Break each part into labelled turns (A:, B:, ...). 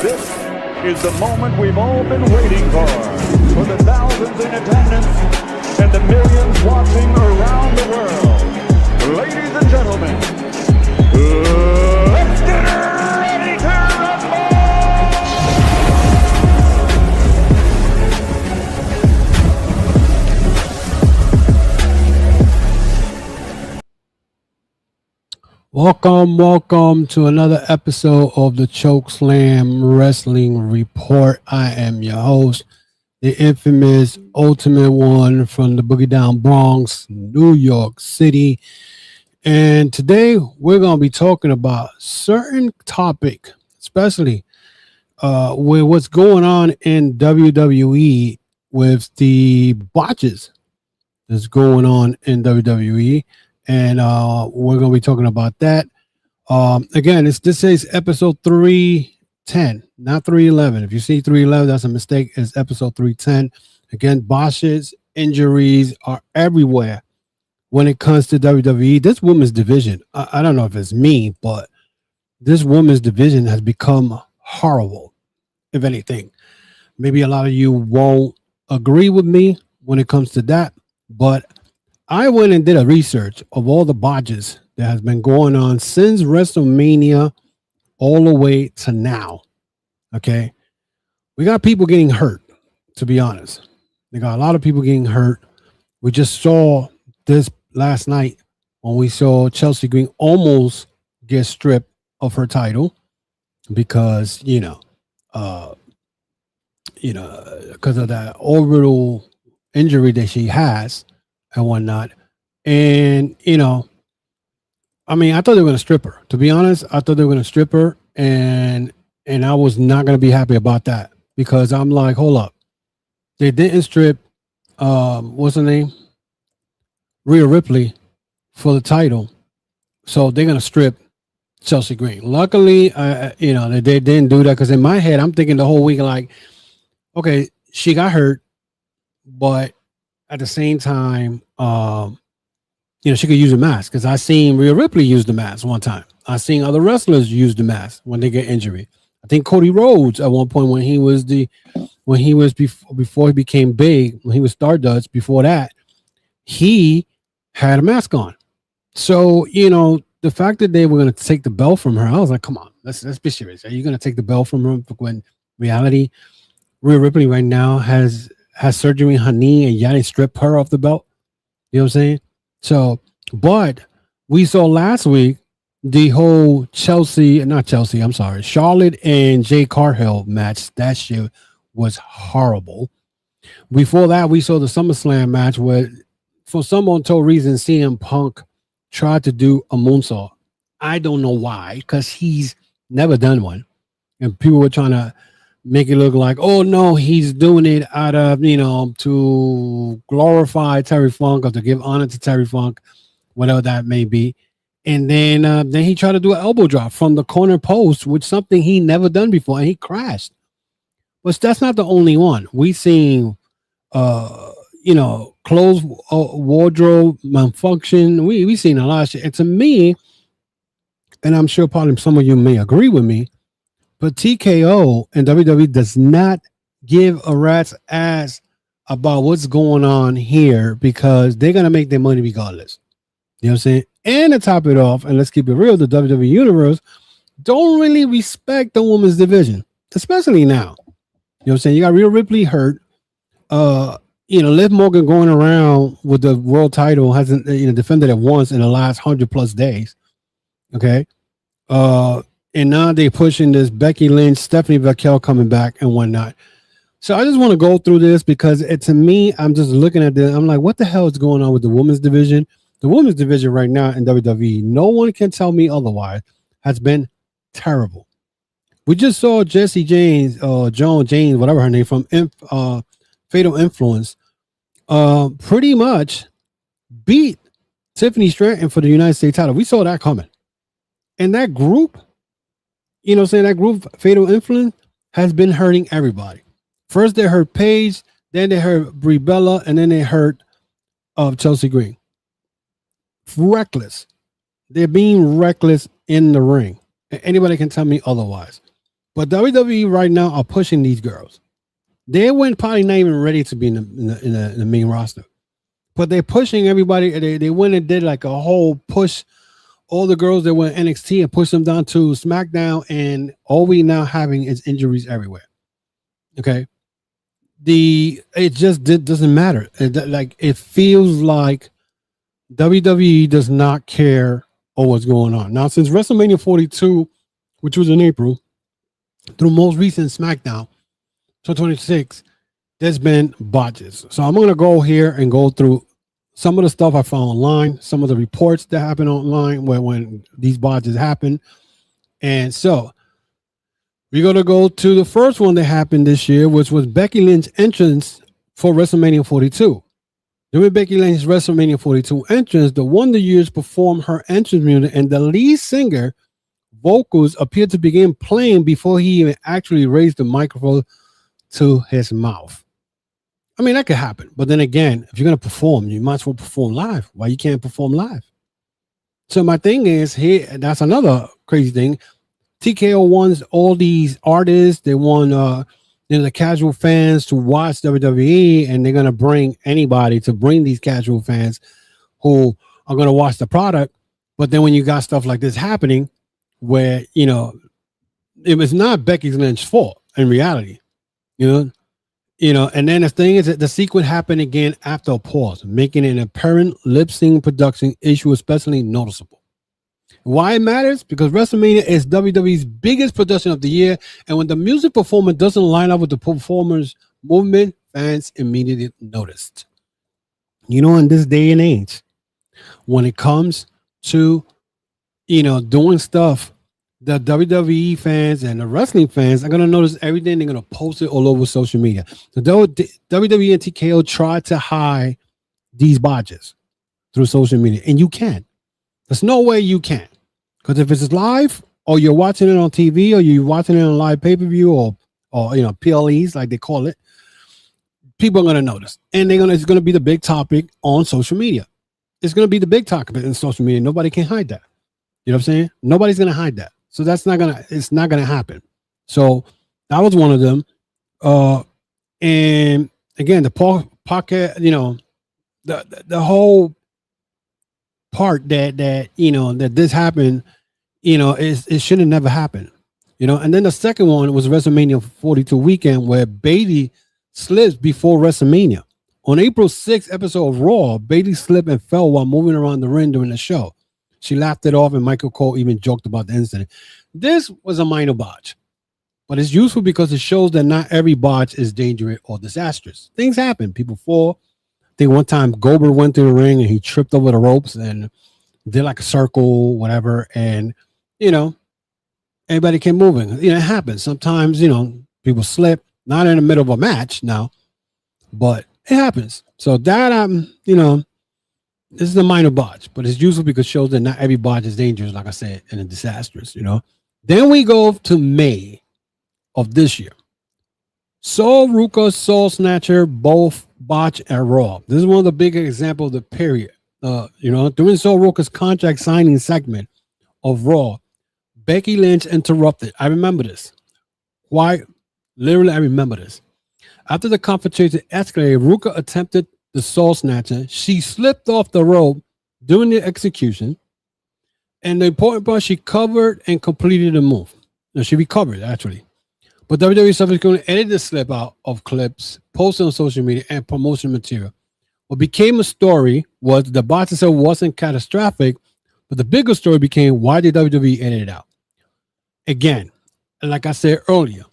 A: This is the moment we've all been waiting for the thousands in attendance and the millions watching around the world. Ladies and gentlemen, let's get ready to rumble!
B: Welcome to another episode of the Chokeslam Wrestling Report. I am your host, the infamous Ultimate One from the Boogie Down Bronx, New York City. And today we're going to be talking about certain topic, especially with what's going on in WWE with the botches that's going on in WWE. And we're going to be talking about that. Again, this is episode 310, not 311. If you see 311, that's a mistake. It's episode 310. Again, botches, injuries are everywhere when it comes to WWE. This women's division, I don't know if it's me, but this women's division has become horrible, if anything. Maybe a lot of you won't agree with me when it comes to that, but I went and did a research of all the botches that has been going on since WrestleMania all the way to now. Okay. We got people getting hurt, to be honest. They got a lot of people getting hurt. We just saw this last night when we saw Chelsea Green almost get stripped of her title because, because of that orbital injury that she has and whatnot. And, I thought they were going to strip her. To be honest, I thought they were going to strip her. And I was not going to be happy about that because I'm like, hold up. They didn't strip, what's her name? Rhea Ripley for the title. So they're going to strip Chelsea Green. Luckily, they didn't do that because in my head, I'm thinking the whole week, like, okay, she got hurt, but at the same time, she could use a mask because I seen Rhea Ripley use the mask one time. I seen other wrestlers use the mask when they get injury. I think Cody Rhodes at one point when he was before he became big, when he was Stardust, before that, he had a mask on. So, the fact that they were going to take the belt from her, I was like, come on, let's be serious. Are you going to take the belt from her when reality, Rhea Ripley right now has surgery in her knee and y'all didn't strip her off the belt? You know what I'm saying? So, but we saw last week the whole Charlotte and Jade Carghill match. That shit was horrible. Before that, we saw the SummerSlam match where, for some untold reason, CM Punk tried to do a moonsault. I don't know why, because he's never done one. And people were trying to make it look like, oh no, he's doing it out of, to glorify Terry Funk or to give honor to Terry Funk, whatever that may be. And then he tried to do an elbow drop from the corner post, which something he never done before, and he crashed. But that's not the only one. We seen, clothes wardrobe malfunction. We seen a lot of shit. And to me, and I'm sure probably some of you may agree with me, but TKO and WWE does not give a rat's ass about what's going on here because they're going to make their money regardless. You know what I'm saying? And to top it off, and let's keep it real, the WWE Universe don't really respect the women's division, especially now. You know what I'm saying? You got Rhea Ripley hurt. Liv Morgan going around with the world title, hasn't defended it once in the last 100+ days. Okay. And now they're pushing this Becky Lynch, Stephanie Vaquel coming back and whatnot. So I just want to go through this because to me, I'm just looking at this. I'm like, what the hell is going on with the women's division? The women's division right now in WWE, no one can tell me otherwise, has been terrible. We just saw Jessie James, Joan James, whatever her name, from Fatal Influence, pretty much beat Tiffany Stratton for the United States title. We saw that coming. And that group, that group, Fatal Influence, has been hurting everybody. First, they hurt Paige, then they hurt Brie Bella, and then they hurt Chelsea Green. Reckless. They're being reckless in the ring. Anybody can tell me otherwise. But WWE right now are pushing these girls. They weren't probably not even ready to be in the main roster, but they're pushing everybody. They went and did like a whole push. All the girls that went NXT and pushed them down to SmackDown, and all we now having is injuries everywhere. Okay, it just doesn't matter. It feels like WWE does not care of what's going on now. Since WrestleMania 42, which was in April, through most recent SmackDown, so 26, there's been botches. So I'm gonna go here and go through some of the stuff I found online, some of the reports that happen online when these botches happen. And so we're going to go to the first one that happened this year, which was Becky Lynch entrance for WrestleMania 42. During Becky Lynch's WrestleMania 42 entrance, the Wonder Years performed her entrance music, and the lead singer vocals appeared to begin playing before he even actually raised the microphone to his mouth. I mean, that could happen. But then again, if you're going to perform, you might as well perform live. Why you can't perform live? So my thing is here, that's another crazy thing. TKO wants all these artists. They want the casual fans to watch WWE, and they're going to bring anybody to bring these casual fans who are going to watch the product. But then when you got stuff like this happening where, it was not Becky Lynch's fault in reality, and then the thing is that the sequence happened again after a pause, making an apparent lip sync production issue especially noticeable. Why it matters? Because WrestleMania is WWE's biggest production of the year, and when the music performance doesn't line up with the performer's movement, fans immediately noticed. In this day and age, when it comes to, doing stuff, the WWE fans and the wrestling fans are going to notice everything. They're going to post it all over social media. The WWE and TKO try to hide these botches through social media, and you can't. There's no way you can. Because if it's live, or you're watching it on TV, or you're watching it on live pay-per-view, or PLEs, like they call it, people are going to notice. And it's going to be the big topic on social media. It's going to be the big topic in social media. Nobody can hide that. You know what I'm saying? Nobody's going to hide that. So it's not gonna happen. So that was one of them. And again, the pocket, the whole part that this happened, it should have never happened. And then the second one was WrestleMania 42 weekend, where Bayley slips before WrestleMania. On April 6th episode of Raw, Bayley slipped and fell while moving around the ring during the show. She laughed it off, and Michael Cole even joked about the incident. This was a minor botch, but it's useful because it shows that not every botch is dangerous or disastrous. Things happen. People fall. I think one time Goldberg went through the ring and he tripped over the ropes and did like a circle, whatever. And, everybody kept moving. It happens. Sometimes, people slip, not in the middle of a match now, but it happens. So that, this is a minor botch, but it's useful because it shows that not every botch is dangerous, like I said, and disastrous, Then we go to May of this year. Ruca, Soul Snatcher, both botch at Raw. This is one of the big examples of the period. During Ruca's contract signing segment of Raw, Becky Lynch interrupted. I remember this. Why? Literally, I remember this. After the confrontation escalated, Ruca attempted the Soul Snatcher. She slipped off the rope during the execution. And the important part, she covered and completed the move. No, she recovered, actually. But WWE subsequently edited the slip out of clips, posted on social media, and promotion material. What became a story was the botch itself wasn't catastrophic, but the bigger story became, why did WWE edit it out? Again, like I said earlier,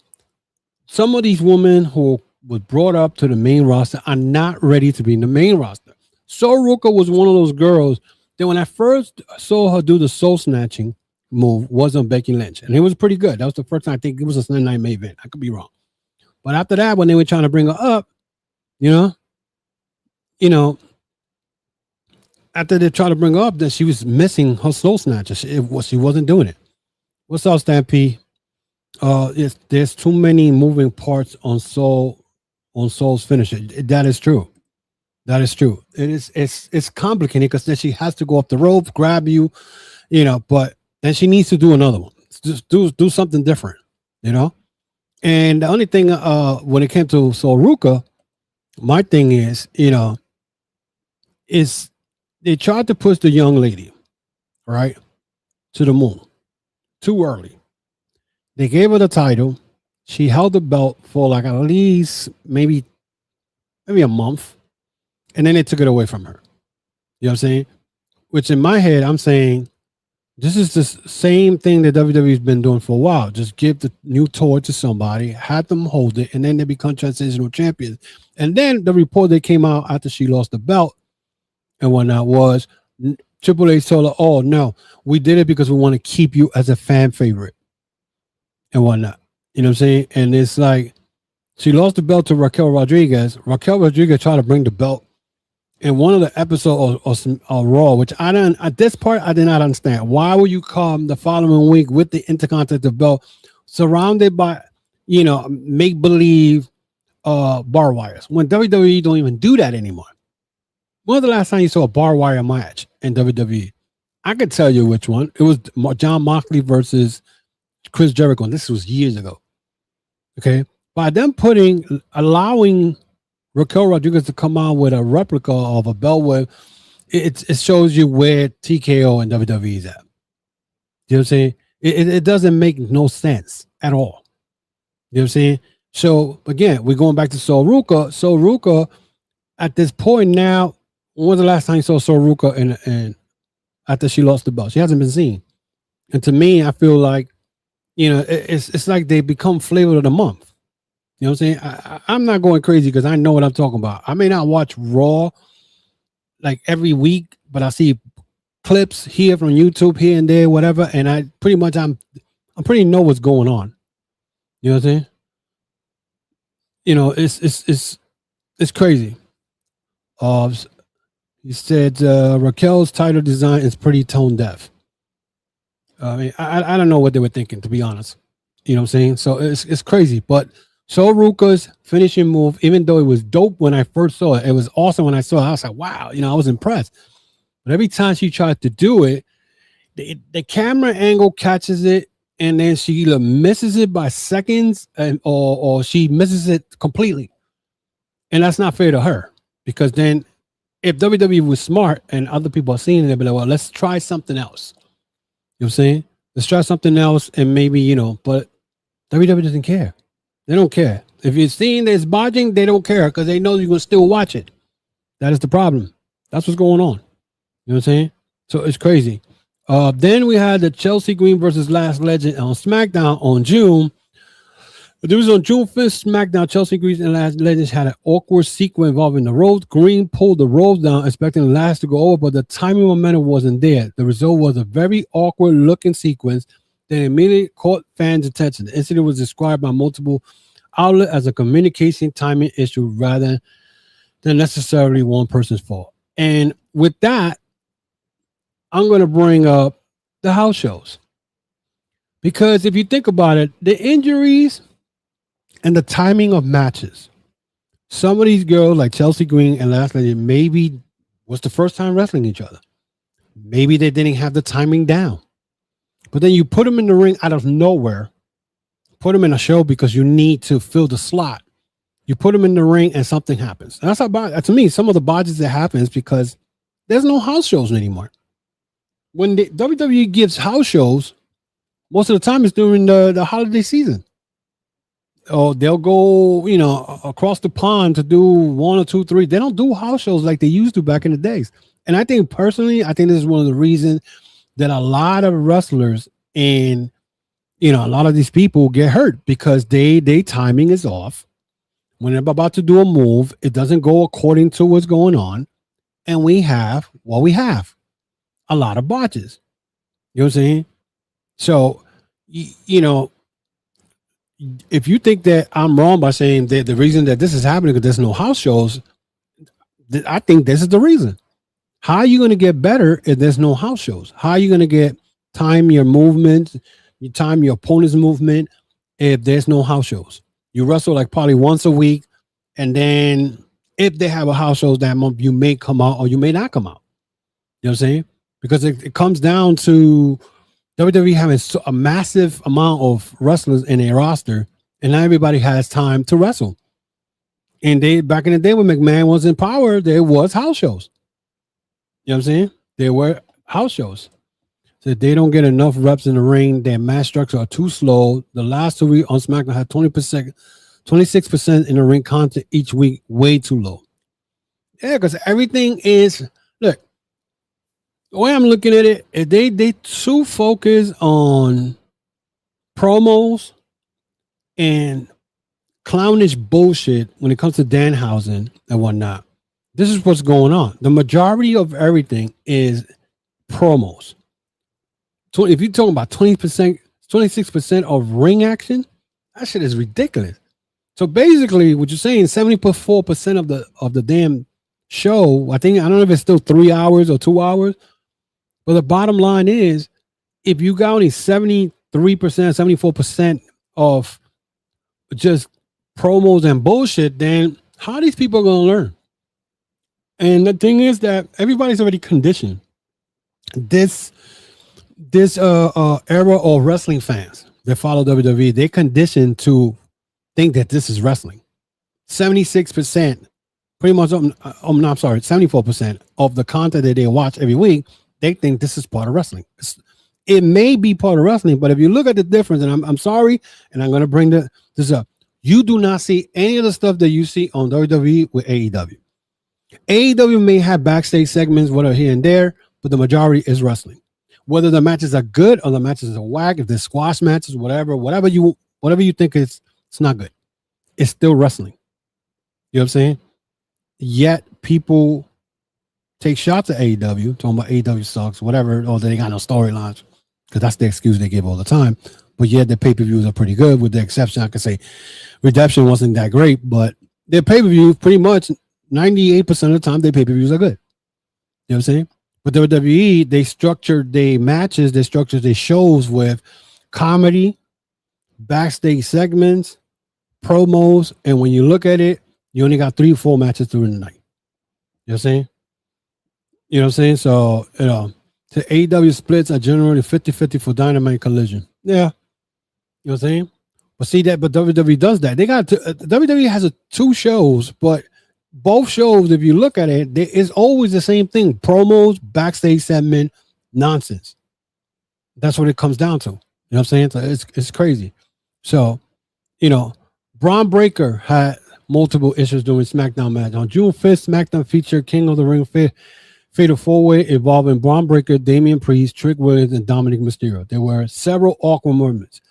B: some of these women who was brought up to the main roster are not ready to be in the main roster. Ruca was one of those girls that when I first saw her do the soul snatching move was on Becky Lynch, and it was pretty good. That was the first time. I think it was a Sunday Night main event. I could be wrong, but after that, when they were trying to bring her up, after they tried to bring her up, then she was missing her soul snatcher. She wasn't doing it. What's up, Stampede? There's too many moving parts on Soul's finisher. That is true. That is true. It's complicated because then she has to go up the rope, grab you, but then she needs to do another one. Just do something different. you know. And the only thing, when it came to Ruca, my thing is, is they tried to push the young lady, right, to the moon too early. They gave her the title. She held the belt for like at least maybe a month, and then they took it away from her. You know what I'm saying? Which in my head, I'm saying this is the same thing that WWE's been doing for a while. Just give the new toy to somebody, have them hold it, and then they become transitional champions. And then the report that came out after she lost the belt and whatnot was Triple H told her, "Oh no, we did it because we want to keep you as a fan favorite and whatnot." You know what I'm saying? And it's like she lost the belt to Raquel Rodriguez. Raquel Rodriguez tried to bring the belt in one of the episodes of Raw, which I don't, at this part, I did not understand. Why would you come the following week with the Intercontinental belt surrounded by, make believe bar wires when WWE don't even do that anymore? When was the last time you saw a bar wire match in WWE? I could tell you which one. It was John Moxley versus Chris Jericho. And this was years ago. Okay. By them allowing Raquel Rodriguez to come out with a replica of a belt with it shows you where TKO and WWE is at. You know what I'm saying? It doesn't make no sense at all. You know what I'm saying? So again, we're going back to Ruca. Ruca, at this point now, when was the last time you saw Ruca and after she lost the belt? She hasn't been seen. And to me, I feel like, it's like they become flavor of the month. You know what I'm saying? I'm not going crazy because I know what I'm talking about. I may not watch Raw like every week, but I see clips here from YouTube here and there, whatever, and I pretty much I'm pretty know what's going on. You know what I'm saying? It's crazy. He said Raquel's title design is pretty tone deaf. I mean, I don't know what they were thinking, to be honest. You know what I'm saying? So it's crazy, but. Ruca's finishing move, even though it was dope when I first saw it, it was awesome when I saw it. I was like, wow, I was impressed. But every time she tried to do it, the camera angle catches it, and then she either misses it by seconds or she misses it completely. And that's not fair to her, because then if WWE was smart and other people are seeing it, they'd be like, well, let's try something else. You know what I'm saying? Let's try something else, and maybe, but WWE doesn't care. They don't care. If you're seeing there's botching, they don't care because they know you're going to still watch it. That is the problem. That's what's going on. You know what I'm saying? So it's crazy. Then we had the Chelsea Green versus Last Legend on SmackDown on June. It was on June 5th, SmackDown. Chelsea Green and Last Legends had an awkward sequence involving the ropes. Green pulled the ropes down, expecting Last to go over, but the timing momentum wasn't there. The result was a very awkward looking sequence that immediately caught fans' attention. The incident was described by multiple outlets as a communication timing issue rather than necessarily one person's fault. And with that, I'm going to bring up the house shows. Because if you think about it, the injuries and the timing of matches, some of these girls like Chelsea Green and Lash Legend maybe was the first time wrestling each other. Maybe they didn't have the timing down. But then you put them in the ring out of nowhere, put them in a show because you need to fill the slot. You put them in the ring and something happens. And that's about, to me, some of the botches that happens because there's no house shows anymore. When the WWE gives house shows, most of the time it's during the holiday season. Or they'll go, across the pond to do 1 or 2, 3. They don't do house shows like they used to back in the days. And I think personally, this is one of the reasons that a lot of wrestlers and a lot of these people get hurt because they timing is off. When they're about to do a move, it doesn't go according to what's going on, and we have a lot of botches. You know what I'm saying? So if you think that I'm wrong by saying that the reason that this is happening because there's no house shows, I think this is the reason. How are you going to get better if there's no house shows? How are you going to get time your movement, you time your opponent's movement if there's no house shows? You wrestle like probably once a week, and then if they have a house shows that month, you may come out or you may not come out. You know what I'm saying? Because it comes down to WWE having a massive amount of wrestlers in their roster, and not everybody has time to wrestle. And they back in the day when McMahon was in power, there was house shows. You know what I'm saying? There were house shows. So they don't get enough reps in the ring. Their match structure are too slow. The last 2 weeks on SmackDown had 20%, 26% in the ring content each week, way too low. Yeah, because everything is, look, the way I'm looking at it, they too focus on promos and clownish bullshit when it comes to Danhausen and whatnot. This is what's going on. The majority of everything is promos. So if you're talking about 20%, 26% of ring action, that shit is ridiculous. So basically, what you're saying, 74% of the damn show, I don't know if it's still 3 hours or 2 hours, but the bottom line is, if you got only 73%, 74% of just promos and bullshit, then how are these people going to learn? And the thing is that everybody's already conditioned. This era of wrestling fans that follow WWE, they conditioned to think that this is wrestling. 76%, pretty much, 74% of the content that they watch every week, they think this is part of wrestling. It may be part of wrestling, but if you look at the difference, and I'm sorry, and I'm going to bring this up, you do not see any of the stuff that you see on WWE with AEW. AEW may have backstage segments, whatever here and there, but the majority is wrestling. Whether the matches are good or the matches are whack, if they're squash matches, whatever you think it's not good, it's still wrestling. You know what I'm saying? Yet people take shots at AEW, talking about AEW sucks, whatever, or they got no storylines, because that's the excuse they give all the time. But yet the pay-per-views are pretty good, with the exception, I could say Redemption wasn't that great, but their pay-per-views pretty much 98% of the time their pay-per-views are good. You know what I'm saying? But WWE, they structured their matches, they structured their shows with comedy, backstage segments, promos, and when you look at it, you only got 3 or 4 matches during the night. You know what I'm saying? You know what I'm saying? So, the AEW splits are generally 50-50 for Dynamite Collision. Yeah. You know what I'm saying? But WWE does that. They got WWE has 2 shows, but both shows, if you look at it, it's always the same thing: promos, backstage segment, nonsense. That's what it comes down to. You know what I'm saying? So it's crazy. So, Bron Breaker had multiple issues during SmackDown match. On June 5th, SmackDown featured King of the Ring Fatal 4-Way involving Bron Breaker, Damian Priest, Trick Williams, and Dominic Mysterio. There were several awkward moments.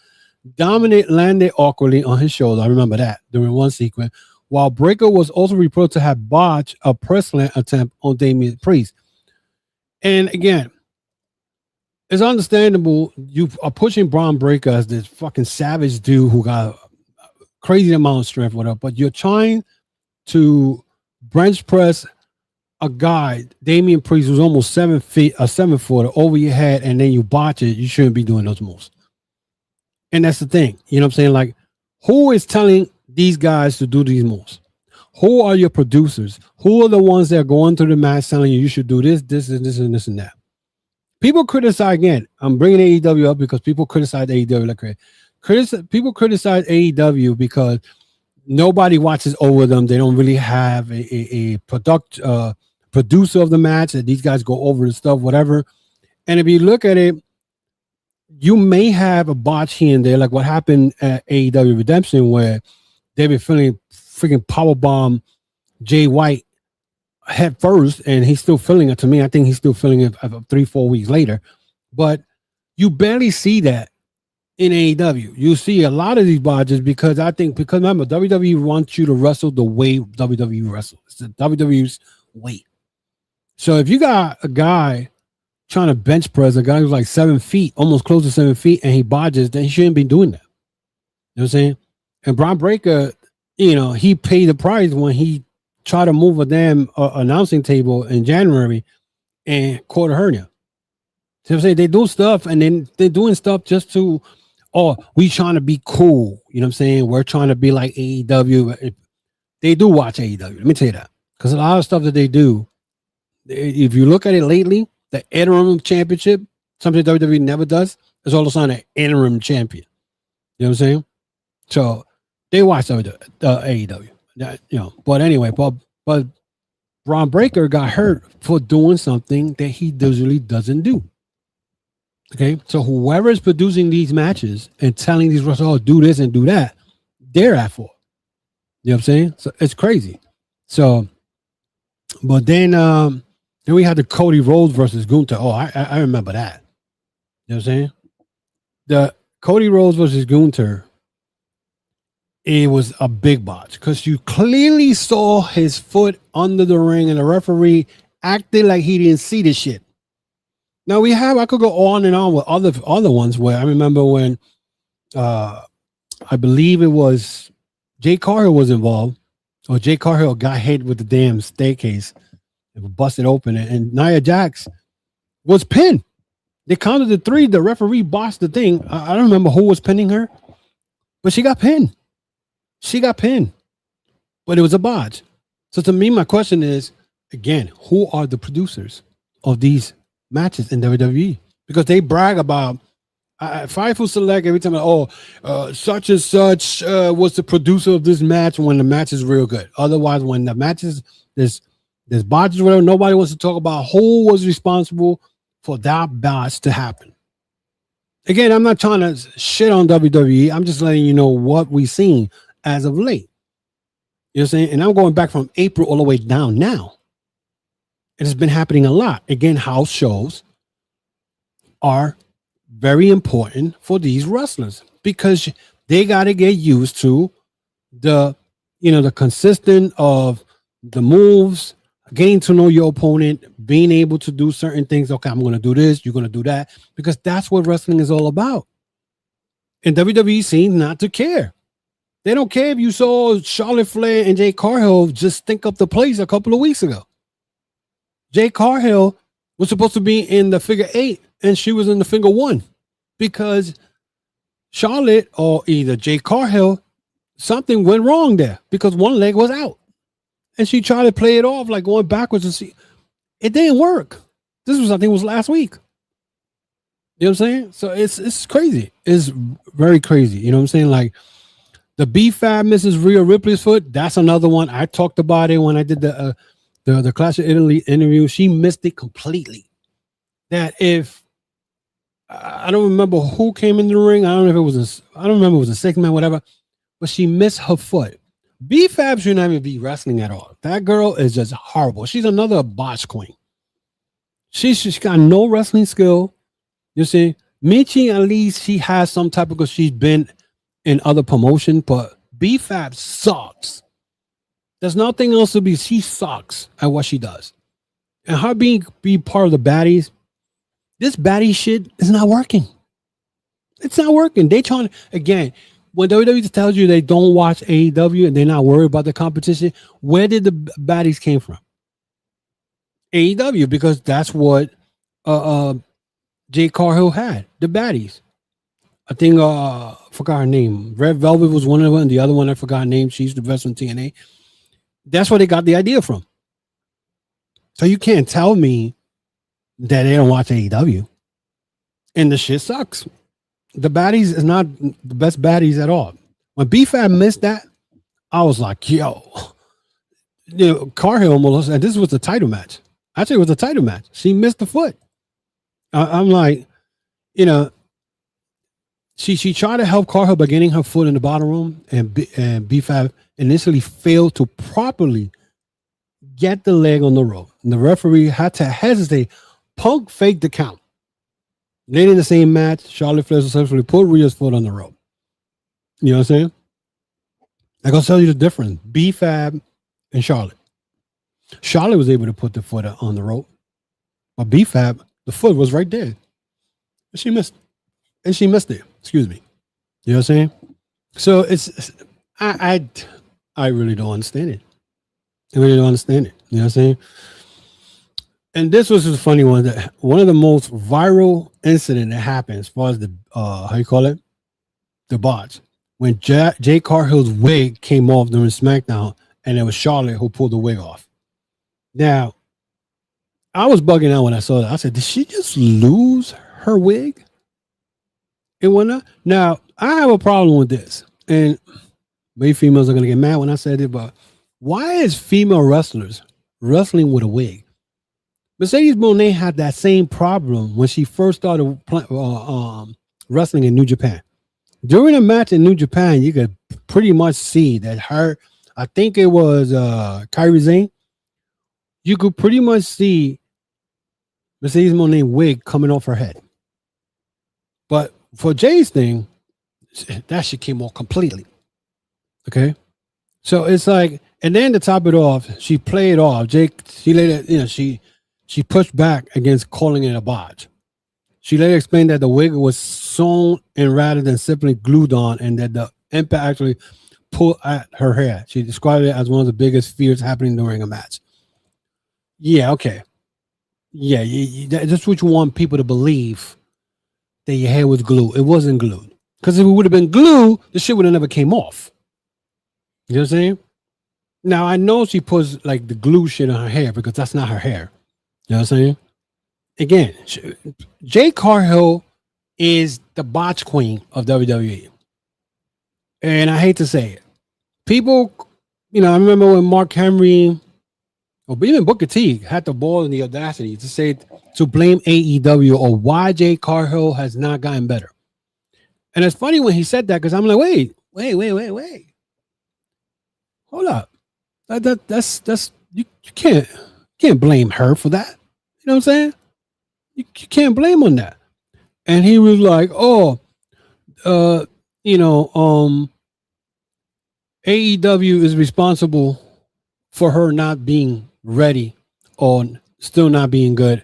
B: Dominic landed awkwardly on his shoulder. I remember that during one sequence. While Breaker was also reported to have botched a press slam attempt on Damian Priest. And again, it's understandable you are pushing Bron Breaker as this fucking savage dude who got a crazy amount of strength, whatever, but you're trying to bench press a guy, Damian Priest, who's almost 7 feet, a 7-footer over your head, and then you botch it. You shouldn't be doing those moves. And that's the thing. You know what I'm saying? Like, who is telling these guys to do these moves? Who are your producers? Who are the ones that are going through the match telling you should do this, this, and this, and this, and that? People criticize, again, I'm bringing AEW up because people criticize AEW like crazy. People criticize AEW because nobody watches over them. They don't really have a producer of the match, that these guys go over the stuff, whatever. And if you look at it, you may have a botch here and there, like what happened at AEW Redemption, where David Finlay freaking powerbomb Jay White head first, and he's still feeling it. To me, I think he's still feeling it 3-4 weeks later. But you barely see that in AEW. You see a lot of these botches because remember, WWE wants you to wrestle the way WWE wrestles. It's the WWE's way. So if you got a guy trying to bench press a guy who's like 7 feet, almost close to 7 feet, and he botches, then he shouldn't be doing that. You know what I'm saying? And Bron Breaker, he paid the price when he tried to move a damn announcing table in January and caught a hernia. So I'm saying they do stuff, and then they're doing stuff just to, we trying to be cool. You know what I'm saying? We're trying to be like AEW. They do watch AEW. Let me tell you that. Because a lot of stuff that they do, if you look at it lately, the interim championship, something WWE never does, It's all of a sudden an interim champion. You know what I'm saying? So they watch AEW. But anyway, but Bron Breaker got hurt for doing something that he usually doesn't do. Okay, so whoever is producing these matches and telling these wrestlers, oh, do this and do that, they're at fault. You know what I'm saying? So it's crazy. So, but then we had the Cody Rhodes versus Gunther. Oh, I remember that. You know what I'm saying? The Cody Rhodes versus Gunther, it was a big botch because you clearly saw his foot under the ring and the referee acted like he didn't see the shit. Now I could go on and on with other ones where I remember when I believe it was Jade Carghill was involved, or Jade Carghill got hit with the damn staircase. It was busted open, and Nia Jax was pinned. They counted the 3. The referee bossed the thing. I don't remember who was pinning her, but she got pinned. But it was a botch. So to me, my question is, again, who are the producers of these matches in WWE? Because they brag about Fightful Select every time. Such and such was the producer of this match when the match is real good. Otherwise, when the matches there's botches, whatever, nobody wants to talk about who was responsible for that botch to happen. Again, I'm not trying to shit on WWE. I'm just letting you know what we've seen as of late. You know what I'm saying? And I'm going back from April all the way down now. It has been happening a lot. Again, house shows are very important for these wrestlers because they got to get used to the consistent of the moves, getting to know your opponent, being able to do certain things. Okay, I'm going to do this, you're going to do that, because that's what wrestling is all about. And WWE seems not to care. They don't care if you saw Charlotte Flair and Jade Carghill just stink up the place a couple of weeks ago. Jade Carghill was supposed to be in the figure 8 and she was in the figure 1 because Charlotte or either Jade Carghill, something went wrong there because one leg was out. And she tried to play it off like going backwards and see. It didn't work. This was, I think it was last week. You know what I'm saying? So it's crazy. It's very crazy. You know what I'm saying? Like the B-Fab Mrs. Rhea Ripley's foot, that's another one. I talked about it when I did the Clash of Italy interview. She missed it completely. That if I don't remember who came in the ring. I don't know if it was I don't remember if it was a 6-man, whatever, but she missed her foot. B-Fab should not even be wrestling at all. That girl is just horrible. She's another botch queen. She's got no wrestling skill. You see, Michi, at least she has some type of, because she's been in other promotion, but B-Fab sucks. There's nothing else to be. She sucks at what she does. And her be part of the baddies, this baddie shit is not working. It's not working. They trying, again, when WWE tells you they don't watch AEW and they're not worried about the competition, where did the baddies came from? AEW, because that's what Jade Carghill had, the baddies. I think I forgot her name. Red Velvet was one of them, and the other one I forgot her name. She's the best on TNA. That's where they got the idea from. So you can't tell me that they don't watch AEW. And the shit sucks. The baddies is not the best baddies at all. When B-Fab missed that, I was like, yo, Carghill almost, and this was the title match. Actually, it was a title match. She missed the foot. I'm like, she tried to help Carghill by getting her foot in the bottom room, and B-Fab initially failed to properly get the leg on the rope. And the referee had to hesitate. Punk faked the count. Later in the same match, Charlotte Flair successfully put Rhea's foot on the rope. You know what I'm saying? I'm going to tell you the difference. B-Fab and Charlotte. Charlotte was able to put the foot on the rope. But B-Fab, the foot was right there. And she missed it. Excuse me. You know what I'm saying? So it's, I really don't understand it. I really don't understand it. You know what I'm saying? And this was a funny one. That one of the most viral incident that happened as far as the the botch, when Jade Cargill's wig came off during SmackDown, and it was Charlotte who pulled the wig off. Now, I was bugging out when I saw that. I said, did she just lose her wig? It went up. Now, I have a problem with this. And maybe females are going to get mad when I said it, but why is female wrestlers wrestling with a wig? Mercedes Moné had that same problem when she first started wrestling in New Japan. During a match in New Japan, you could pretty much see that I think it was Kairi Sane, you could pretty much see Mercedes Moné wig coming off her head. But for Jay's thing, that shit came off completely. Okay? So it's like, and then to top it off, she played off. She later, she pushed back against calling it a botch. She later explained that the wig was sewn in rather than simply glued on, and that the impact actually pulled at her hair. She described it as one of the biggest fears happening during a match. Yeah, okay. Yeah, that's what you want people to believe, that your hair was glued. It wasn't glued. Because if it would have been glued, the shit would have never came off. You know what I'm saying? Now, I know she puts like the glue shit on her hair because that's not her hair. You know what I'm saying? Again, Jade Carghill is the botch queen of WWE. And I hate to say it. People, I remember when Mark Henry, or even Booker T, had the ball and the audacity to blame AEW or why Jade Carghill has not gotten better. And it's funny when he said that because I'm like, wait. Hold up. That's you can't blame her for that. You know what I'm saying? You can't blame on that. And he was like, AEW is responsible for her not being ready or still not being good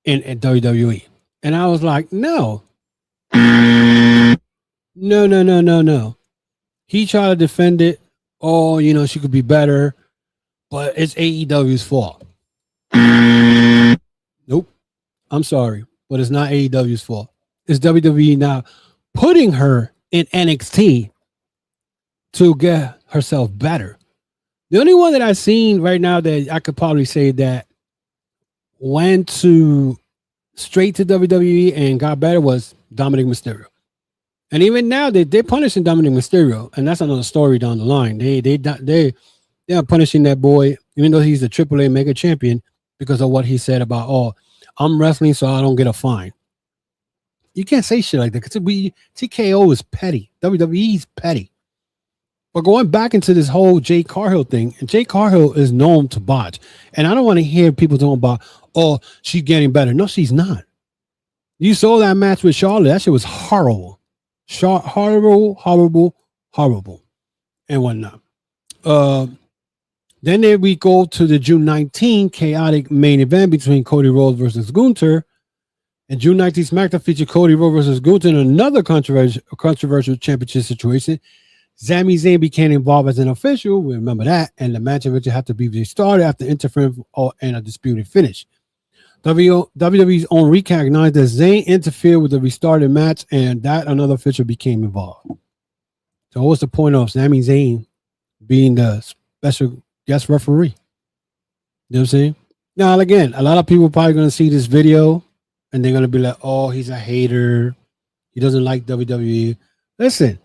B: in WWE. And I was like, no. No. He tried to defend it. Oh, she could be better, but it's AEW's fault. Nope. I'm sorry, but it's not AEW's fault. It's WWE now putting her in NXT to get herself better. The only one that I've seen right now that I could probably say that went straight to WWE and got better was Dominic Mysterio. And even now they're punishing Dominic Mysterio, and that's another story down the line. They are punishing that boy, even though he's the AAA Mega Champion, because of what he said about, I'm wrestling so I don't get a fine. You can't say shit like that because TKO is petty. WWE is petty. But going back into this whole Jade Carghill thing, and Jade Carghill is known to botch, and I don't want to hear people talking about, she's getting better. No, she's not. You saw that match with Charlotte. That shit was horrible. Horrible, and whatnot. Then we go to the June 19 chaotic main event between Cody Rhodes versus Gunther. And June 19 SmackDown featured Cody Rhodes versus Gunther in another controversial championship situation. Sami Zayn became involved as an official. We remember that. And the match eventually had to be restarted after interference and a disputed finish. WWE's own recap acknowledged that Zayn interfered with the restarted match and that another official became involved. So what's the point of Sami Zayn being the special guest referee? You know what I'm saying? Now, again, a lot of people are probably going to see this video and they're going to be like, he's a hater. He doesn't like WWE. Listen,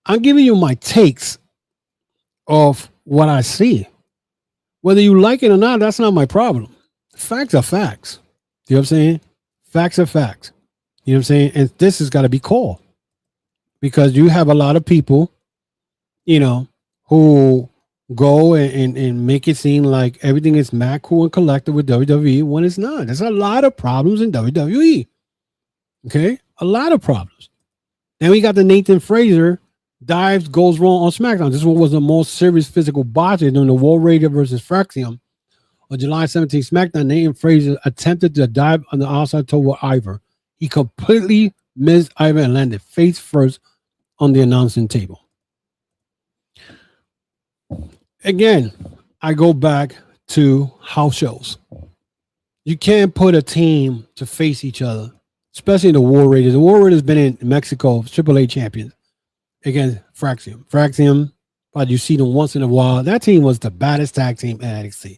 B: I'm giving you my takes of what I see. Whether you like it or not, that's not my problem. Facts are facts. You know what I'm saying? Facts are facts. You know what I'm saying? And this has got to be called because you have a lot of people, who go and make it seem like everything is mad cool and collected with WWE when it's not. There's a lot of problems in WWE. Okay? A lot of problems. Then we got the Nathan Frazer goes wrong on SmackDown. This one was the most serious physical botch during the War Raider versus Fraxium. On July 17th, SmackDown, Nathan Frazer attempted to dive on the outside toward Ivar. He completely missed Ivar and landed face first on the announcing table. Again, I go back to house shows. You can't put a team to face each other, especially the War Raiders. The War Raiders been in Mexico, AAA champions, against Fraxium. Fraxium, but you see them once in a while. That team was the baddest tag team in NXT.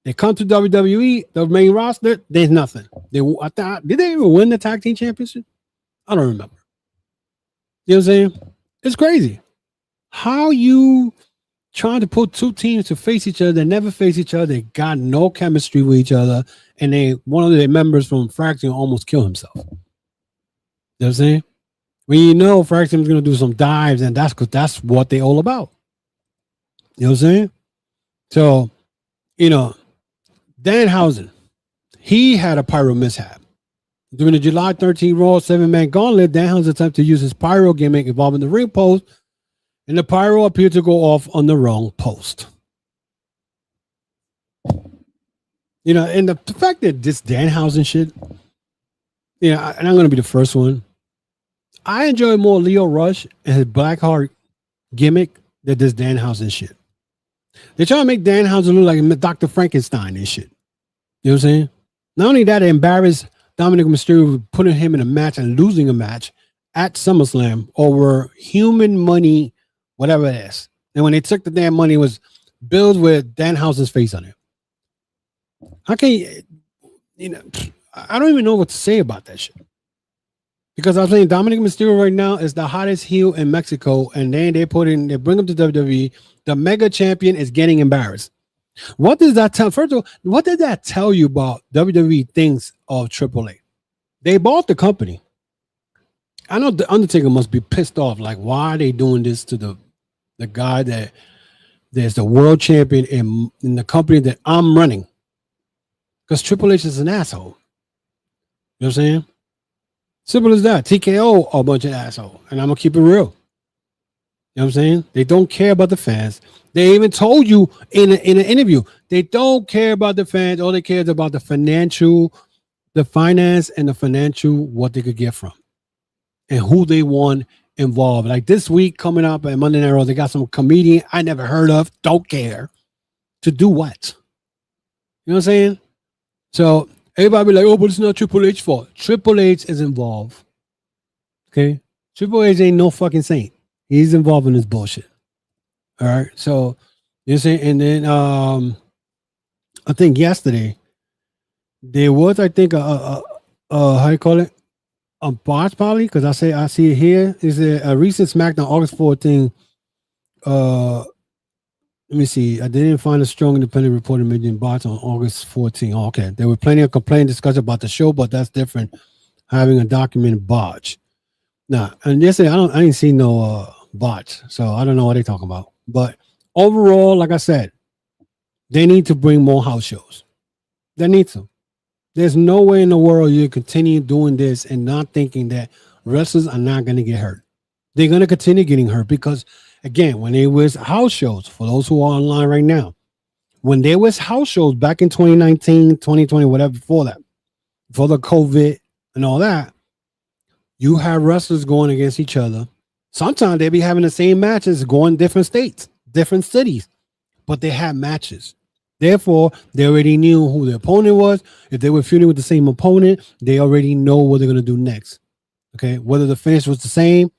B: They come to WWE, the main roster, there's nothing. Did they even win the tag team championship? I don't remember. You know what I'm saying? It's crazy. How you trying to put two teams to face each other, they never face each other, they got no chemistry with each other, and one of their members from Fraction almost killed himself. You know what I'm saying? When you know Fraction's gonna do some dives, and that's because that's what they all about. You know what I'm saying? So, Danhausen, he had a pyro mishap. During the July 13th Raw 7-man gauntlet, Danhausen attempted to use his pyro gimmick involving the ring post, and the pyro appeared to go off on the wrong post. And the fact that this Danhausen shit, and I'm going to be the first one. I enjoy more Leo Rush and his Blackheart gimmick than this Danhausen shit. They're trying to make Danhausen look like Dr. Frankenstein and shit. You know what I'm saying? Not only that, they embarrassed Dominic Mysterio putting him in a match and losing a match at SummerSlam over human money, whatever it is. And when they took the damn money, it was billed with Danhausen's face on it. How can I don't even know what to say about that shit. Because I'm saying Dominic Mysterio right now is the hottest heel in Mexico, and then they bring him to WWE. The mega champion is getting embarrassed. What does that tell? First of all, what did that tell you about WWE thinks of AAA? They bought the company. I know the Undertaker must be pissed off. Like, why are they doing this to the guy that there's the world champion in the company that I'm running? Because Triple H is an asshole. You know what I'm saying? Simple as that. TKO are a bunch of assholes. And I'm going to keep it real. You know what I'm saying? They don't care about the fans. They even told you in an interview, they don't care about the fans. All they care is about the finance and the financial, what they could get from and who they want involved. Like this week coming up at Monday Night Raw, they got some comedian I never heard of, don't care, to do what? You know what I'm saying? So everybody be like, oh, but it's not Triple H's fault. Triple H is involved. Okay? Triple H ain't no fucking saint. He's involved in this bullshit. All right. So you see, and then I think yesterday there was, I think, how you call it? A botch probably, because I see it here. Is a recent SmackDown August 14th. Let me see. I didn't find a strong independent reporting mentioning bots on August 14th. Oh, okay. There were plenty of complaint discussion about the show, but that's different. Having a documented botch. Nah, and yesterday I didn't see no botch, so I don't know what they're talking about. But overall, like I said, they need to bring more house shows. They need to. There's no way in the world you continue doing this and not thinking that wrestlers are not going to get hurt. They're going to continue getting hurt because, again, when they was house shows, for those who are online right now, when there was house shows back in 2019, 2020, whatever, before that, before the COVID and all that, you have wrestlers going against each other. Sometimes they be having the same matches going different states, different cities, but they had matches. Therefore, they already knew who the opponent was. If they were feuding with the same opponent, they already know what they're going to do next. Okay, whether the finish was the same,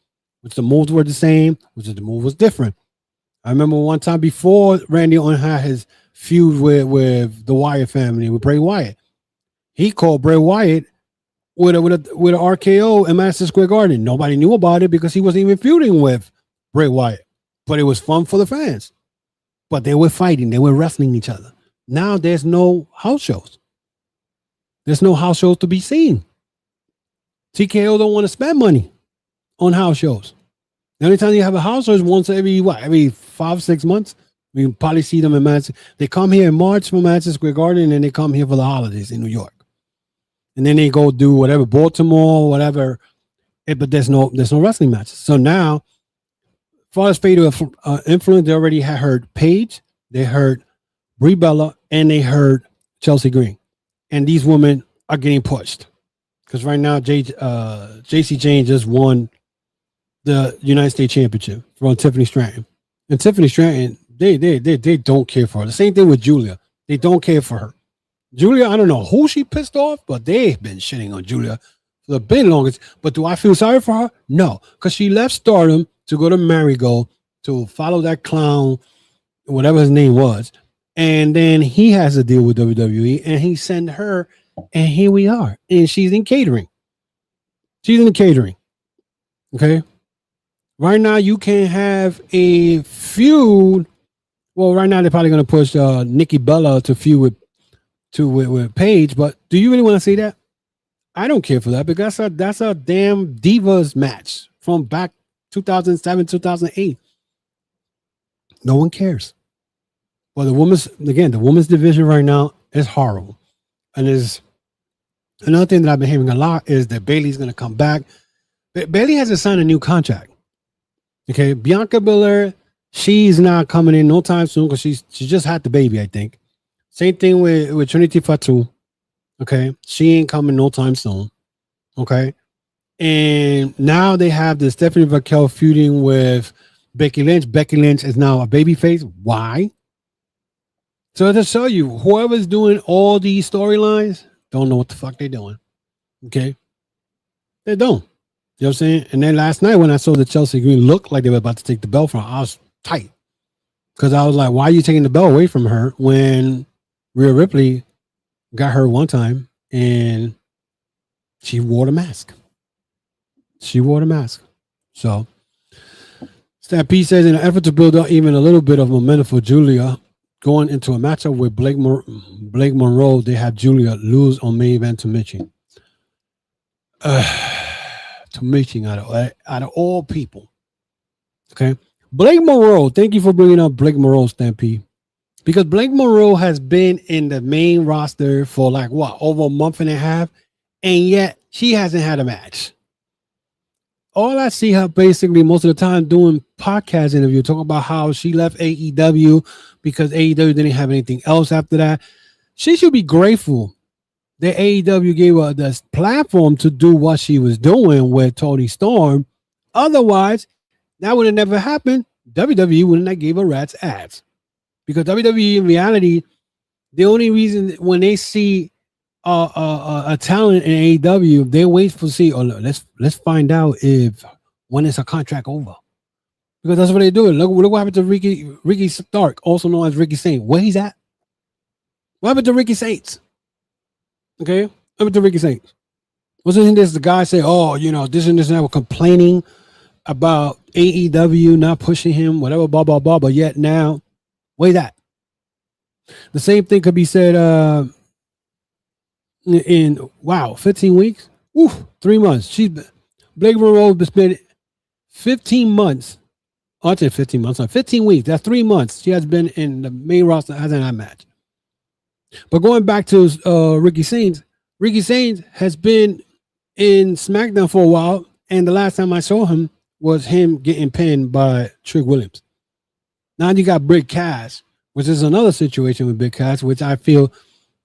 B: which the moves were the same, which the move was different. I remember one time before Randy Orton had his feud with the Wyatt family, with Bray Wyatt. He called Bray Wyatt with a RKO in Madison Square Garden. Nobody knew about it because he wasn't even feuding with Bray Wyatt. But it was fun for the fans. But they were fighting. They were wrestling each other. Now there's no house shows. There's no house shows to be seen. TKO don't want to spend money on house shows. The only time you have a house show is once every 5-6 months. We can probably see them in Madison. They come here in March for Madison Square Garden, and then they come here for the holidays in New York. And then they go do whatever, Baltimore, whatever. But there's no wrestling matches. So now, as far as fate of influence, they already had heard Paige, they heard Brie Bella, and they heard Chelsea Green. And these women are getting pushed. Because right now, JC Jane just won the United States Championship from Tiffany Stratton. And Tiffany Stratton, they don't care for her. The same thing with Julia. They don't care for her. Julia, I don't know who she pissed off, but they've been shitting on Julia for the bit longest. But do I feel sorry for her? No, because she left Stardom to go to Marigold to follow that clown, whatever his name was. And then he has a deal with WWE, and he sent her, and here we are. And she's in catering. She's in the catering. Okay. Right now, you can't have a feud. Well, right now they're probably going to push Nikki Bella to feud with Paige. But do you really want to see that? I don't care for that because that's a damn divas match from back 2007, 2008. No one cares. Well, the women's division right now is horrible. And there's another thing that I've been hearing a lot is that Bayley's going to come back. Bayley hasn't signed a new contract. Okay, Bianca Belair, she's not coming in no time soon because she just had the baby, I think. Same thing with Trinity Fatu. Okay, she ain't coming no time soon. Okay, and now they have the Stephanie Raquel feuding with Becky Lynch. Becky Lynch is now a babyface. Why? So to show you, whoever's doing all these storylines don't know what the fuck they're doing. Okay, they don't. You know what I'm saying? And then last night when I saw the Chelsea Green look like they were about to take the belt from her, I was tight. Because I was like, why are you taking the belt away from her when Rhea Ripley got her one time and she wore the mask? She wore the mask. So Stampede says in an effort to build up even a little bit of momentum for Julia going into a matchup with Blake Monroe, they have Julia lose on main event to Mitchie. To Mitchie out of all people. Okay. Blake Monroe, thank you for bringing up Blake Monroe, Stampede. Because Blake Monroe has been in the main roster for like what, over a month and a half, and yet she hasn't had a match. All I see her basically most of the time doing podcast interview, talking about how she left AEW because AEW didn't have anything else after that. She should be grateful that AEW gave her this platform to do what she was doing with Tony Storm. Otherwise, that would have never happened. WWE wouldn't have gave a rat's ass. Because WWE, in reality, the only reason when they see a talent in AEW, they wait for see. Oh, look, let's find out if when is her contract over. Because that's what they do. Look what happened to Ricky Stark, also known as Ricky Saint. Where he's at? What happened to Ricky Saints? Okay, what happened to Ricky Saints? Wasn't this the guy say, oh, you know, this and that, were complaining about AEW not pushing him, whatever, blah, blah, blah. But yet now, where's that? The same thing could be said in 15 weeks. Oof, 3 months. Blake Monroe has spent 15 months. Oh, I'd say 15 months. 15 weeks. That's 3 months. She has been in the main roster, hasn't had a match. But going back to Ricky Saints has been in SmackDown for a while, and the last time I saw him was him getting pinned by Trick Williams. Now you got Big Cass, which is another situation with Big Cass, which I feel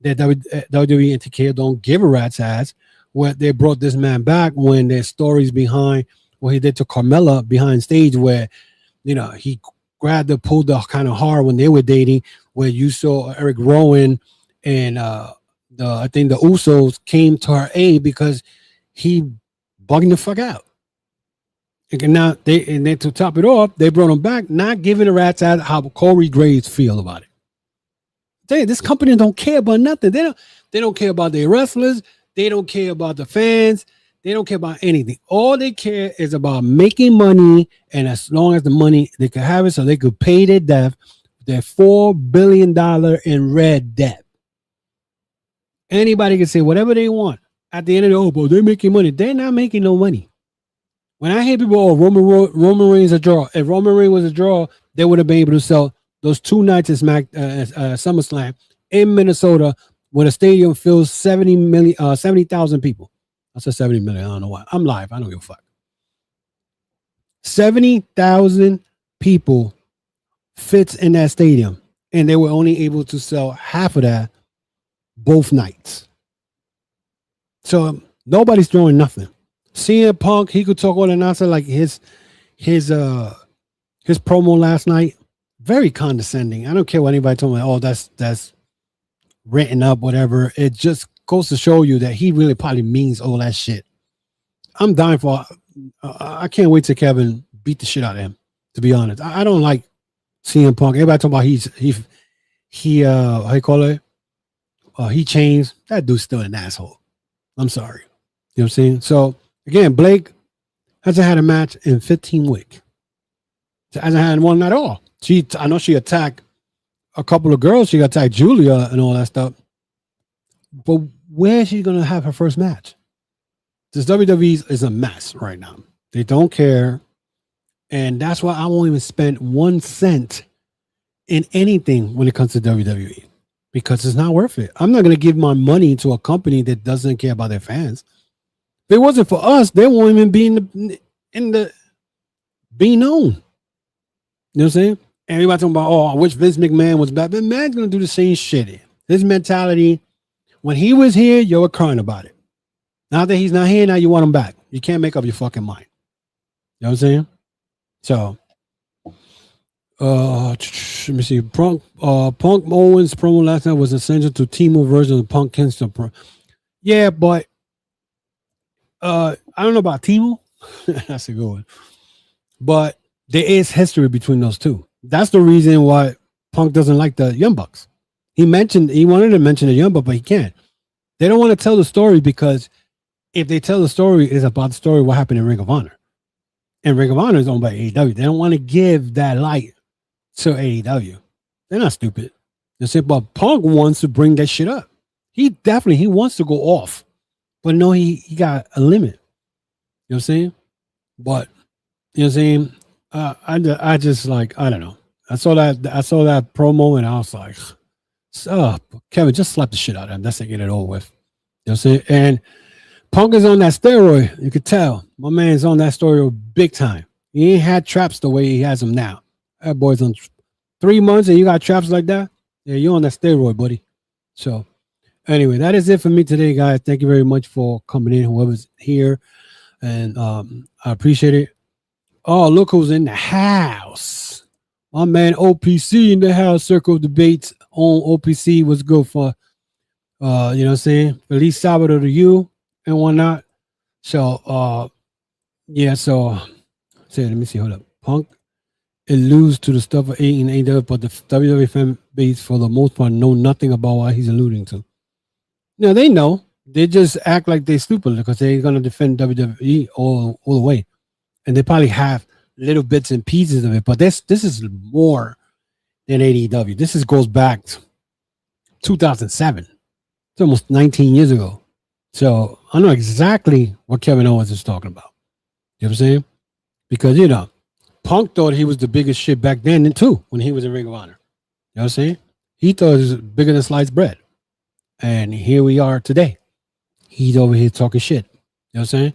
B: that WWE and TKO don't give a rat's ass. Where they brought this man back when there's stories behind what he did to Carmella behind stage, where you know he grabbed her, pulled her kind of hard when they were dating, where you saw Eric Rowan and I think the Usos came to her aid because he bugging the fuck out. And now then to top it off, they brought him back, not giving a rat's ass how Corey Graves feel about it. This company don't care about nothing. They don't care about their wrestlers. They don't care about the fans. They don't care about anything. All they care is about making money, and as long as the money they could have it, so they could pay their debt, their $4 billion in red debt. Anybody can say whatever they want. At the end of the day, but they're making money. They're not making no money. When I hear people, Roman Reigns a draw. If Roman Reigns was a draw, they would have been able to sell those 2 nights at SummerSlam in Minnesota, when a stadium fills 70,000 people. I said 70 million. I don't know why. I'm live. I don't give a fuck. 70,000 people fits in that stadium, and they were only able to sell half of that both nights. So nobody's throwing nothing. CM Punk, he could talk on the announcer like his promo last night, very condescending. I don't care what anybody told me. Oh, that's written up, whatever. It just goes to show you that he really probably means all that shit. I'm dying for. I can't wait till Kevin beat the shit out of him. To be honest, I don't like CM Punk. Everybody talking about he how you call it? He changed. That dude's still an asshole. I'm sorry. You know what I'm saying? So Again, Blake hasn't had a match in 15 weeks. She hasn't had one at all. I know she attacked a couple of girls. She attacked Julia and all that stuff. But where is she going to have her first match? This WWE is a mess right now. They don't care. And that's why I won't even spend 1 cent in anything when it comes to WWE. Because it's not worth it. I'm not going to give my money to a company that doesn't care about their fans. If it wasn't for us, they won't even be be known. You know what I'm saying? Everybody talking about, I wish Vince McMahon was back. But man's going to do the same shit. His mentality, when he was here, you were crying about it. Now that he's not here, now you want him back. You can't make up your fucking mind. You know what I'm saying? So, let me see. Punk Owens promo last night was essential to Timo version of Punk Kingston pro. Yeah, but I don't know about Timo. That's a good one. But there is history between those two. That's the reason why Punk doesn't like the Young Bucks. He wanted to mention the Young Bucks, but he can't. They don't want to tell the story because if they tell the story, it's about the story of what happened in Ring of Honor. And Ring of Honor is owned by AEW. They don't want to give that light to AEW. They're not stupid. They say, but Punk wants to bring that shit up. He wants to go off. But no, he got a limit. You know what I'm saying? But, you know what I'm saying? I just like, I don't know. I saw that promo and I was like, Kevin, just slap the shit out of him. That's to get it over with. You know what I'm saying? And Punk is on that steroid. You could tell. My man's on that steroid big time. He ain't had traps the way he has them now. That boy's on 3 months and you got traps like that? Yeah, you're on that steroid, buddy. So, anyway, that is it for me today, guys. Thank you very much for coming in, whoever's here. And I appreciate it. Oh, look who's in the house. My man OPC in the house. Circle of Debates on OPC was good for, you know what I'm saying? Feliz Sábado to you and whatnot. So, yeah, so, let me see, hold up. Punk, it alludes to the stuff of AEW, but the WWE fan base, for the most part, know nothing about what he's alluding to. Now, they know. They just act like they're stupid because they're going to defend WWE all the way. And they probably have little bits and pieces of it, but this is more than AEW. This goes back to 2007. It's almost 19 years ago. So I know exactly what Kevin Owens is talking about. You know what I'm saying? Because, you know, Punk thought he was the biggest shit back then too when he was in Ring of Honor. You know what I'm saying? He thought it was bigger than sliced bread. And here we are today. He's over here talking shit. You know what I'm saying?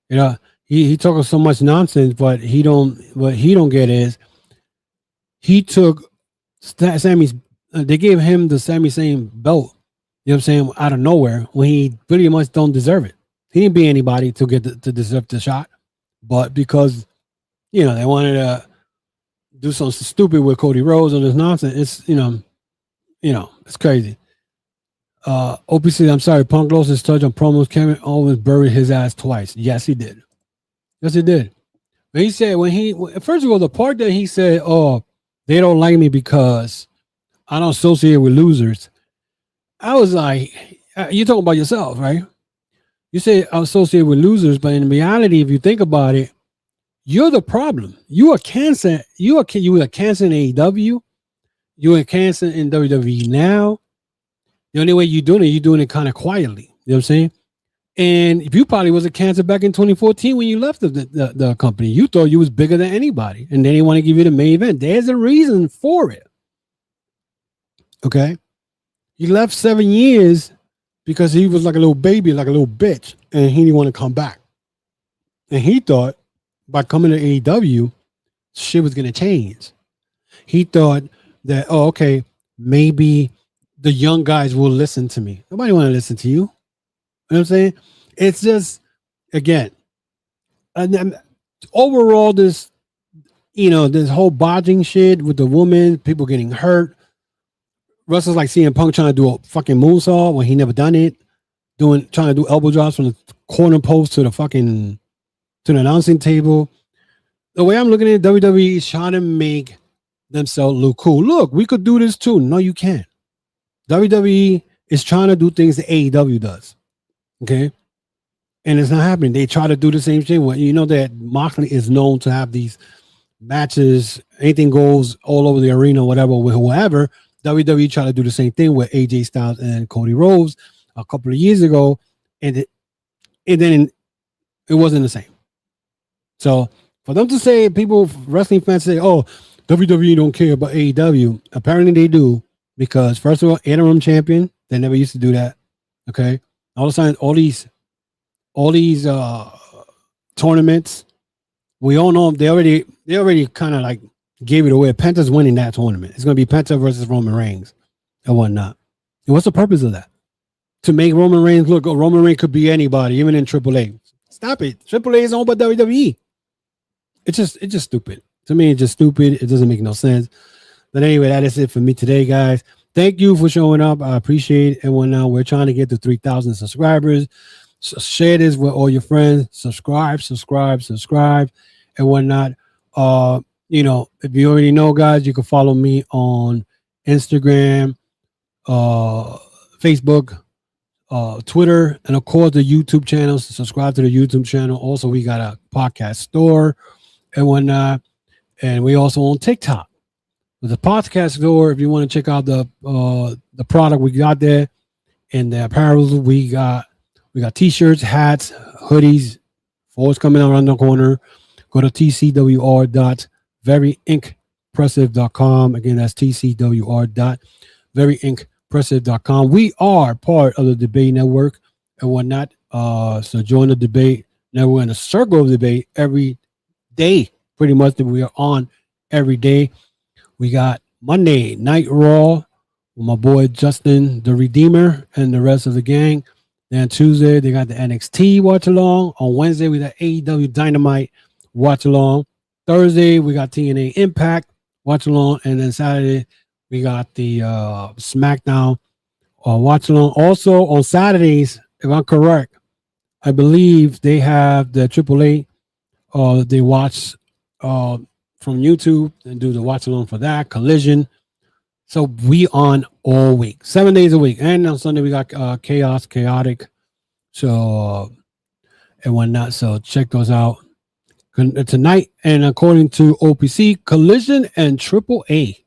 B: You know, he talking so much nonsense, but what he don't get is he took Sami's, they gave him the Sami Zayn belt, you know what I'm saying, out of nowhere when he pretty much don't deserve it. He didn't be anybody to get to deserve the shot, but because, you know, they wanted to do something stupid with Cody Rhodes and this nonsense, it's, you know, it's crazy. OPC, I'm sorry, Punk lost his touch on promos. Kevin Owens buried his ass twice. Yes, he did. Yes, he did. But he said first of all, the part that he said, oh, they don't like me because I don't associate with losers. I was like, you're talking about yourself, right? You say I associate with losers, but in reality, if you think about it, you're the problem. You are cancer. You are cancer in AEW. You are cancer in WWE now. The only way you're doing it kind of quietly. You know what I'm saying? And if you probably was a cancer back in 2014 when you left the company, you thought you was bigger than anybody, and then they want to give you the main event. There's a reason for it. Okay, he left 7 years because he was like a little baby, like a little bitch, and he didn't want to come back. And he thought by coming to AEW, shit was gonna change. He thought that, oh, okay, maybe the young guys will listen to me. Nobody want to listen to you. You know what I'm saying? It's just, again, and overall, this whole bodging shit with the woman, people getting hurt. Wrestlers like CM Punk trying to do a fucking moonsault when he never done it. Trying to do elbow drops from the corner post to the announcing table. The way I'm looking at it, WWE is trying to make themselves look cool. Look, we could do this too. No, you can't. WWE is trying to do things that AEW does. Okay. and it's not happening. They try to do the same thing. Well, you know that Moxley is known to have these matches, anything goes all over the arena, whatever, with whoever. WWE tried to do the same thing with AJ Styles and Cody Rhodes a couple of years ago, and then it wasn't the same. So for them to say, wrestling fans say, "Oh, WWE don't care about AEW," apparently they do, because first of all, interim champion, they never used to do that. Okay, all of a sudden, all these tournaments, we all know they already kind of like gave it away. Penta's winning that tournament. It's going to be Penta versus Roman Reigns and whatnot. And what's the purpose of that? To make Roman Reigns look, Roman Reigns could be anybody, even in AAA. Stop it. AAA is owned by WWE. It's just stupid. To me, it's just stupid. It doesn't make no sense. But anyway, that is it for me today, guys. Thank you for showing up. I appreciate it. And now we're trying to get to 3,000 subscribers. So share this with all your friends. Subscribe, and whatnot. You know, if you already know, guys, you can follow me on Instagram, Facebook, Twitter, and of course the YouTube channel. Subscribe to the YouTube channel. Also, we got a podcast store and whatnot, and we also on TikTok. With the podcast store, if you want to check out the product we got there, and the apparel we got t-shirts, hats, hoodies. Fall's coming out around the corner. Go to tcwr.veryinkpressive.com. Again, that's tcwr.veryinkpressive.com. We are part of the debate network and whatnot. So join the debate. Now we're in a circle of debate every day, pretty much, that we are on every day. We got Monday Night Raw with my boy Justin the Redeemer and the rest of the gang. Then Tuesday they got the NXT watch along. On Wednesday we got AEW Dynamite watch along. Thursday we got TNA Impact watch along, and then Saturday we got the SmackDown watch along. Also on Saturdays, if I'm correct, I believe they have the AAA. They watch from YouTube and do the watch along for that. Collision. So we on all week, 7 days a week, and on Sunday we got Chaotic, so and whatnot. So check those out tonight. And according to OPC, Collision and AAA.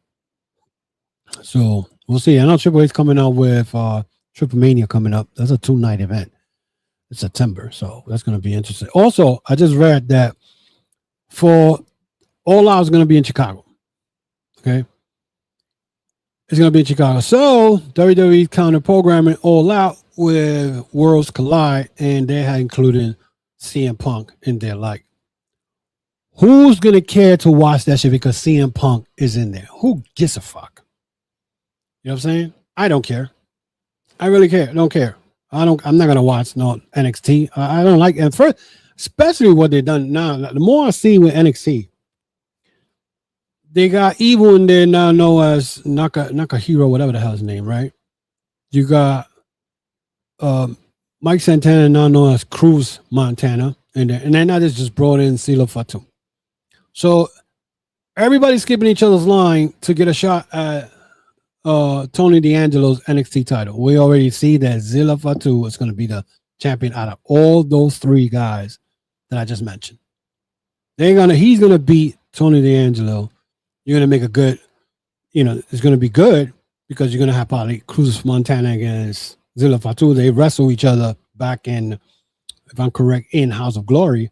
B: So we'll see. I know AAA is coming out with Triple Mania coming up. That's a 2-night event in September, so that's going to be interesting. Also, I just read that for All Out is going to be in Chicago. Okay. It's going to be in Chicago. So WWE counter programming All Out with Worlds Collide, and they had included CM Punk in there. Like, who's going to care to watch that shit because CM Punk is in there? Who gives a fuck? You know what I'm saying? I don't care. I really care. I don't care. I'm not going to watch no NXT. I don't like it. First, especially what they've done now. The more I see with NXT, they got Evil in there now, known as Nakahiro, whatever the hell his name, right? You got Mike Santana, now known as Cruz Montana, and then I just brought in Silo Fatu. So everybody's skipping each other's line to get a shot at Tony D'Angelo's NXT title. We already see that Zilla Fatu is going to be the champion out of all those three guys that I just mentioned. He's gonna beat Tony D'Angelo. You're going to make a good, it's going to be good because you're going to have probably Cruz Montana against Zilla Fatu. They wrestle each other back in, if I'm correct, in House of Glory.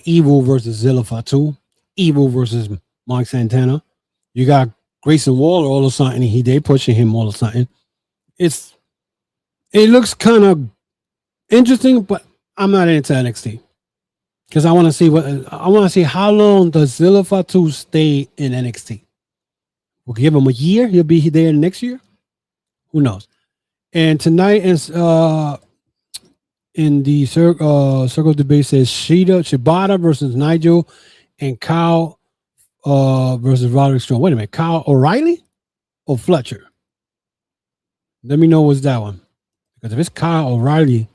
B: Evil versus Zilla Fatu. Evil versus Mike Santana. You got Grayson Waller all of a sudden. They pushing him all of a sudden. It looks kind of interesting, but I'm not into NXT. Because I want to see how long does Zilla Fatu stay in NXT. We'll give him a year. He'll be there next year. Who knows? And tonight is in the circle debate says Shibata versus Nigel and Kyle versus Roderick Strong. Wait a minute, Kyle O'Reilly or Fletcher? Let me know what's that one. Because if it's Kyle O'Reilly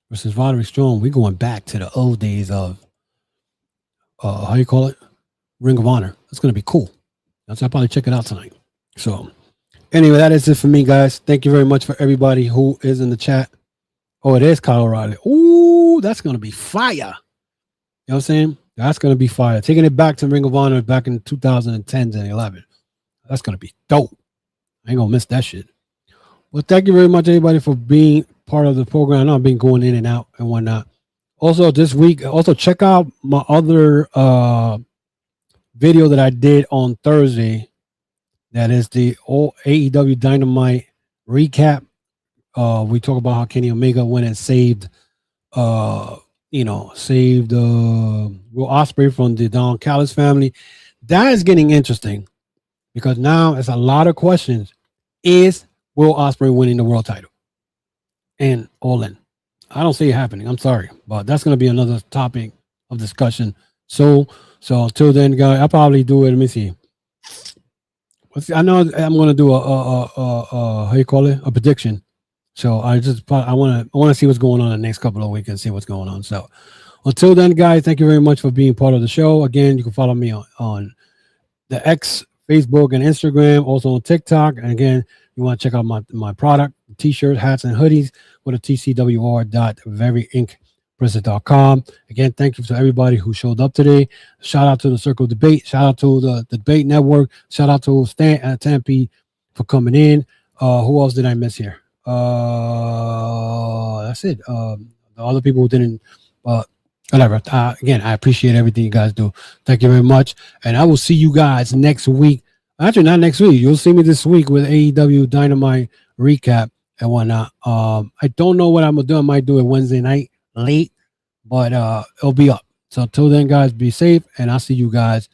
B: versus Roderick Strong, we're going back to the old days of how you call it? Ring of Honor. That's going to be cool. I'll probably check it out tonight. So anyway, that is it for me, guys. Thank you very much for everybody who is in the chat. Oh, it is Colorado. Ooh, that's gonna be fire. You know what I'm saying? That's gonna be fire. Taking it back to Ring of Honor back in 2010 and 11. That's gonna be dope. I ain't gonna miss that shit. Well, thank you very much, everybody, for being part of the program. I know I've been going in and out and whatnot. Also, this week, also check out my other video that I did on Thursday. That is the AEW Dynamite recap. We talk about how Kenny Omega went and saved Will Ospreay from the Don Callis family. That is getting interesting because now it's a lot of questions. Is Will Ospreay winning the world title? And All In. I don't see it happening. I'm sorry, but that's going to be another topic of discussion. So until then, guys, I'll probably do it. Let me see. I know I'm going to do how you call it, a prediction. So I want to see what's going on in the next couple of weeks and see what's going on. So until then, guys, thank you very much for being part of the show. Again, you can follow me on the X, Facebook, and Instagram, also on TikTok. And again, you want to check out my product, t-shirts, hats, and hoodies with a tcwr.veryinc.com. Again, thank you to everybody who showed up today. Shout out to the Circle Debate. Shout out to the Debate Network. Shout out to Stan and Tempe for coming in. Who else did I miss here? That's it. The other people who didn't, whatever. Again, I appreciate everything you guys do. Thank you very much. And I will see you guys next week. Actually, not next week. You'll see me this week with AEW Dynamite recap and whatnot. I don't know what I'm gonna do. I might do it Wednesday night late, but it'll be up. So until then, guys, be safe, and I'll see you guys